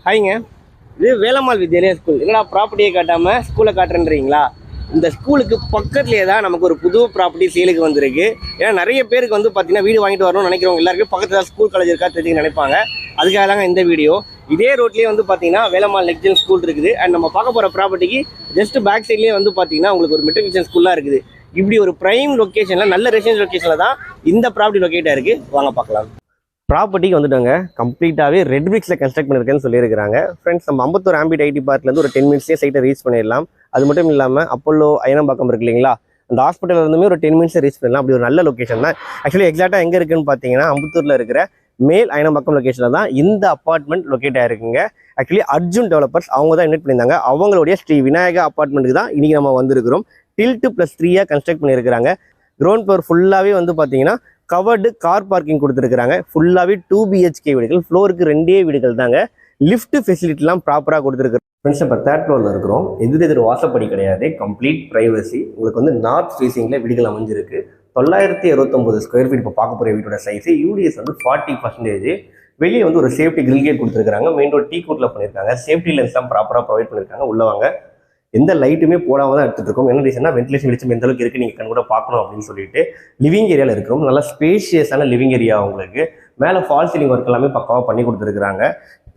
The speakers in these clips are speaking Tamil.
ஹாய்ங்க. இது வேலம்மாள் வித்யாலயா ஸ்கூல். என்னடா ப்ராப்பர்ட்டியை காட்டாமல் ஸ்கூலை காட்டுறேன்றீங்களா? இந்த ஸ்கூலுக்கு பக்கத்துலேயே தான் நமக்கு ஒரு புது ப்ராப்பர்ட்டி சேலுக்கு வந்திருக்கு. ஏன்னா நிறைய பேருக்கு வந்து பார்த்தீங்கன்னா வீடு வாங்கிட்டு வரணும்னு நினைக்கிறவங்க எல்லாருக்கும் பக்கத்தில் தான் ஸ்கூல் காலேஜ் இருக்கா தெரிஞ்சு நினைப்பாங்க. அதுக்காக தாங்க இந்த வீடியோ. இதே ரோட்லேயே வந்து பார்த்தீங்கன்னா வேலம்மாள் நெக்ஸ்ட் ஸ்கூல் இருக்குது. அண்ட் நம்ம பார்க்க போகிற ப்ராப்பர்ட்டிக்கு ஜஸ்ட் பேக் சைட்லேயே வந்து பார்த்தீங்கன்னா உங்களுக்கு ஒரு மெட்ரிகுலேஷன் ஸ்கூலாக இருக்குது. இப்படி ஒரு ப்ரைம் லொக்கேஷனில் நல்ல ரெசிடென்ஷியல் லொக்கேஷனில் தான் இந்த ப்ராப்பர்ட்டி லொக்கேட்டாக இருக்குது. வாங்க பார்க்கலாம். ப்ராப்பர்ட்டிக்கு வந்துட்டாங்க கம்ப்ளீட்டாகவே ரெட் பிரிக்ஸில் கன்ஸ்ட்ரக்ட் பண்ணியிருக்கேன்னு சொல்லியிருக்காங்க. ஃப்ரெண்ட்ஸ், நம்ம அம்பத்தூர் ஆம்பிட் ஐடி பார்க்லேருந்து ஒரு 10 மினிட்ஸ்லேயே சைட்டை ரீச் பண்ணிடலாம். அது மட்டும் இல்லாமல் அப்போலோ அயனம்பாக்கம் இருக்கு இல்லைங்களா, அந்த ஹாஸ்பிட்டல் இருந்துமே ஒரு 10 மினிட்ஸ் ரீச் பண்ணலாம். அப்படி ஒரு நல்ல லொக்கேஷன் தான். ஆக்சுவலி எக்ஸாக்டாக எங்கே இருக்குன்னு பார்த்தீங்கன்னா அம்பத்தூரில் இருக்கிற மேல் அயனம்பாக்கம் லொக்கேஷனில் தான் இந்த அப்பார்ட்மெண்ட் லொக்கேட் ஆகிருக்குங்க. ஆக்சுவலி அர்ஜுன் டெவலப்பர்ஸ் அவங்க தான் இன்வைட் பண்ணியிருந்தாங்க. அவங்களுடைய ஸ்ரீ விநாயகா அப்பார்ட்மெண்ட்டுக்கு தான் இன்றைக்கி நம்ம வந்திருக்கிறோம். டில்ட்டு +3 கன்ஸ்ட்ரக்ட் பண்ணியிருக்கிறாங்க. கிரவுண்ட் ஃப்ளோர் ஃபுல்லாகவே வந்து பார்த்தீங்கன்னா கவர்டு கார் பார்க்கிங் கொடுத்துருக்காங்க. ஃபுல்லாகவே 2 BHK வீடுகள். ஃப்ளோருக்கு 2 வீடுகள் தாங்க. லிஃப்ட் ஃபெசிலிட்டிலாம் ப்ராப்பராக கொடுத்துருக்கு. ஃப்ரெண்ட்ஸ், இப்போ 3rd ஃப்ளோரில் இருக்கிறோம். எதிர் வாசப்படி கிடையாது, கம்ப்ளீட் ப்ரைவசி. உங்களுக்கு வந்து நார்த் ஃபேஸிங்கில் வீடுகள் அமைஞ்சிருக்கு. 969 ஸ்கொயர் ஃபீட். இப்போ பார்க்க போகிற வீட்டோட சைஸு யூடிஎஸ் வந்து 40%. வெளியே வந்து ஒரு சேஃப்டி கிரில் கேட் கொடுத்துருக்காங்க. மெயின் ரோட் டீ கோட்டில் பண்ணியிருக்காங்க. சேஃப்டி லென்ஸ்லாம் ப்ராப்பராக ப்ரொவைட் பண்ணியிருக்காங்க. உள்ளவாங்க எந்த லைட்டுமே போடாமல் தான் எடுத்துகிட்டு இருக்கோம். என்ன ரீசன்னா வென்டிலேஷன் வெளிச்சம் எந்த அளவுக்கு இருக்குது நீங்கள் கண் கூட பார்க்கணும் அப்படின்னு சொல்லிட்டு லிவிங் ஏரியாவில் இருக்கிறோம். நல்லா ஸ்பேஷியஸான லிவிங் ஏரியா. உங்களுக்கு மேலே ஃபால் சீலிங் ஒர்க் எல்லாமே பக்காவாக பண்ணி கொடுத்துருக்காங்க.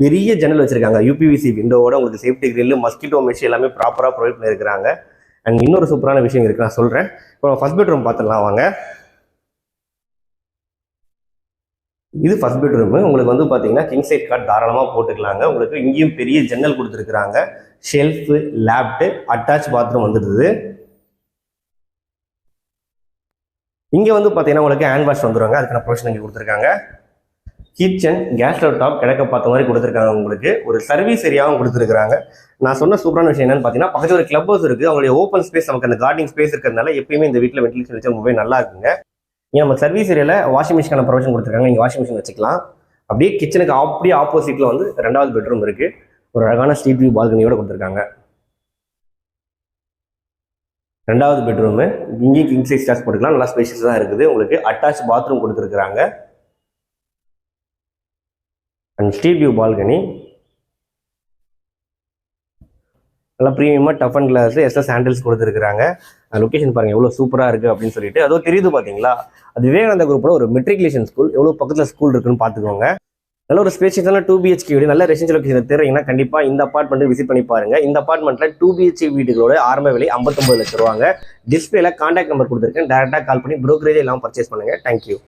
பெரிய ஜன்னல் வச்சிருக்காங்க. யூபிவிசி விண்டோவோட உங்களுக்கு சேஃப்டி கிரில், மஸ்கிட்டோ மெஷ் எல்லாமே ப்ராப்பராக ப்ரொவைட் பண்ணியிருக்காங்க. அண்ட் இன்னொரு சூப்பரான விஷயம் இருக்குது, நான் சொல்கிறேன். இப்போ ஃபர்ஸ்ட் பெட்ரூம் பார்த்துடலாம் வாங்க. இது ஃபர்ஸ்ட் பெட்ரூம். உங்களுக்கு வந்து பார்த்தீங்கன்னா கிங் சைட் கார்ட் தாராளமாக போட்டுக்கலாங்க. உங்களுக்கு இங்கேயும் பெரிய ஜன்னல் கொடுத்துருக்குறாங்க. ஷெல்ஃபு, லேப்டு, அட்டாச் பாத்ரூம் வந்துடுது. இங்கே வந்து பார்த்தீங்கன்னா உங்களுக்கு ஹேண்ட் வாஷ் வந்துடுவாங்க. அதுக்கான ப்ரொவிஷன் இங்கே கொடுத்துருக்காங்க. கிச்சன், கேஸ் ஸ்டவ் டாப் கிழக்க பார்த்த மாதிரி கொடுத்துருக்காங்க. உங்களுக்கு ஒரு சர்வீஸ் ஏரியாவும் கொடுத்துருக்காங்க. நான் சொன்ன சூப்பரான விஷயம் என்னன்னு பார்த்தீங்கன்னா பக்கத்தில் ஒரு கிளப் ஹவுஸ் இருக்குது. அவங்களுடைய ஓப்பன் ஸ்பேஸ், நமக்கு அந்த கார்டனிங் ஸ்பேஸ் இருக்கிறதுனால எப்பயுமே இந்த வீட்டில் வென்டிலேஷன் வச்சு ரொம்பவே நல்லா இருக்குங்க. இங்கே நம்ம சர்வீஸ் ஏரியாவில் வாஷிங் மிஷினான ப்ரொவிஷன் கொடுத்துருக்காங்க. இங்கே வாஷிங் மிஷின் வச்சுக்கலாம். அப்படியே கிச்சனுக்கு அப்படியே ஆப்போசிட்டில் வந்து 2வது பெட்ரூம் இருக்குது. ஒரு அழகான ஸ்ட்ரீட் வியூ பால்கனியோட கொடுத்துருக்காங்க. 2வது பெட்ரூமு இங்கேயும் கிங் சைஸ் ஸ்டார்ஸ் போட்டுக்கலாம். நல்லா ஸ்பேஷியஸ் தான் இருக்குது. உங்களுக்கு அட்டாச் பாத்ரூம் கொடுத்துருக்குறாங்க. அண்ட் ஸ்ட்ரீட் வியூ பால்கனி நல்லா ப்ரீமியமாக tough and glass SS handles கொடுத்துருக்காங்க. லொக்கேஷன் பாருங்கள் எவ்வளோ சூப்பராக இருக்குது அப்படின்னு சொல்லிட்டு. அதோ தெரியுது பார்த்தீங்களா, அது விவேகானந்தா குரூப்பில் ஒரு மெட்ரிகுலேஷன் ஸ்கூல். எவ்வளோ பக்கத்தில் ஸ்கூல் இருக்குன்னு பார்த்துக்கோங்க. நல்ல ஒரு ஸ்பேஷியஸான 2 BHK வீடு, நல்ல ரெசிடென்ஷியல் லொகேஷன் தெரியுங்கன்னா கண்டிப்பாக இந்த அப்பார்ட்மெண்ட் விசிட் பண்ணி பாருங்க. இந்த அப்பார்ட்மெண்ட்டில் 2 BHK வீடுகளோட ஆரம்ப விலை 59 லட்சம் ரூபாங்க. டிஸ்பிளேல கான்டாக்ட் நம்பர் கொடுத்துருக்கேன். டேரெக்டாக கால் பண்ணி ப்ரோக்கரேஜ் எல்லாம் பர்ச்சேஸ் பண்ணுங்கள். தேங்க்யூ.